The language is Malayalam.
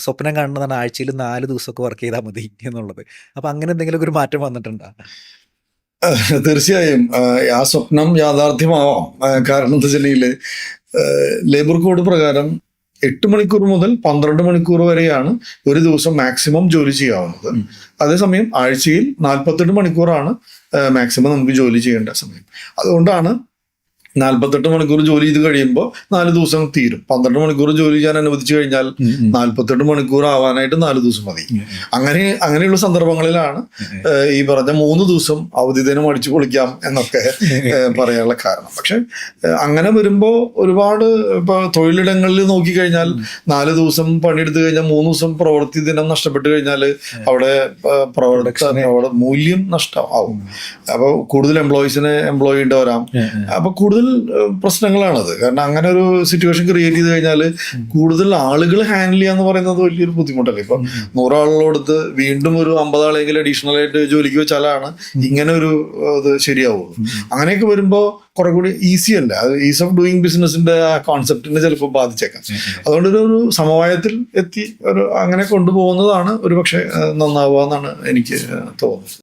സ്വപ്നം കാണുന്നതാണ് ആഴ്ചയിൽ 4 ദിവസമൊക്കെ വർക്ക് ചെയ്താൽ മതി എന്നുള്ളത്. അപ്പോൾ അങ്ങനെ എന്തെങ്കിലുമൊക്കെ ഒരു മാറ്റം വന്നിട്ടുണ്ടോ? തീർച്ചയായും ആ സ്വപ്നം യാഥാർത്ഥ്യമാവാം. കാരണം എന്താ വെച്ചിട്ടുണ്ടെങ്കിൽ ലേബർ കോഡ് പ്രകാരം 8 മണിക്കൂർ മുതൽ 12 മണിക്കൂർ വരെയാണ് ഒരു ദിവസം മാക്സിമം ജോലി ചെയ്യാവുന്നത്. അതേസമയം ആഴ്ചയിൽ 48 മണിക്കൂറാണ് മാക്സിമം നമുക്ക് ജോലി ചെയ്യേണ്ട സമയം. അതുകൊണ്ടാണ് 48 മണിക്കൂർ ജോലി ചെയ്ത് കഴിയുമ്പോൾ 4 ദിവസം തീരും. 12 മണിക്കൂർ ജോലി ചെയ്യാൻ അനുവദിച്ചു കഴിഞ്ഞാൽ 48 മണിക്കൂർ ആവാനായിട്ട് 4 ദിവസം മതി. അങ്ങനെയുള്ള സന്ദർഭങ്ങളിലാണ് ഈ പറഞ്ഞ 3 ദിവസം അവധി ദിനം അടിച്ചു പൊളിക്കാം എന്നൊക്കെ പറയാനുള്ള കാരണം. പക്ഷെ അങ്ങനെ വരുമ്പോൾ ഒരുപാട് ഇപ്പൊ തൊഴിലിടങ്ങളിൽ നോക്കിക്കഴിഞ്ഞാൽ 4 ദിവസം പണിയെടുത്തു കഴിഞ്ഞാൽ 3 ദിവസം പ്രവൃത്തി ദിനം നഷ്ടപ്പെട്ടു കഴിഞ്ഞാൽ അവിടെ അവിടെ മൂല്യം നഷ്ടമാവും. അപ്പോൾ കൂടുതൽ എംപ്ലോയീസിനെ എംപ്ലോയ് ചെയ്യേണ്ടി വരാം. അപ്പൊ കൂടുതൽ പ്രശ്നങ്ങളാണത്. കാരണം അങ്ങനെ ഒരു സിറ്റുവേഷൻ ക്രിയേറ്റ് ചെയ്ത് കഴിഞ്ഞാൽ കൂടുതൽ ആളുകൾ ഹാൻഡിൽ ചെയ്യാന്ന് പറയുന്നത് വലിയൊരു ബുദ്ധിമുട്ടല്ലേ. ഇപ്പൊ 100 ആളുകളോടത്ത് വീണ്ടും ഒരു 50 ആളെങ്കിലും അഡീഷണൽ ആയിട്ട് ജോലിക്ക് വെച്ചാലാണ് ഇങ്ങനെ ഒരു ഇത് ശരിയാവുള്ളൂ. അങ്ങനെയൊക്കെ വരുമ്പോൾ കുറെ കൂടി ഈസി അല്ല. അത് ഈസ് ഓഫ് ഡൂയിങ് ബിസിനസിന്റെ ആ കോൺസെപ്റ്റിനെ ചിലപ്പോൾ ബാധിച്ചേക്കാം. അതുകൊണ്ട് ഒരു സമവായത്തിൽ എത്തി അങ്ങനെ കൊണ്ടുപോകുന്നതാണ് ഒരു പക്ഷെ നന്നാവുക എന്നാണ് എനിക്ക് തോന്നുന്നത്.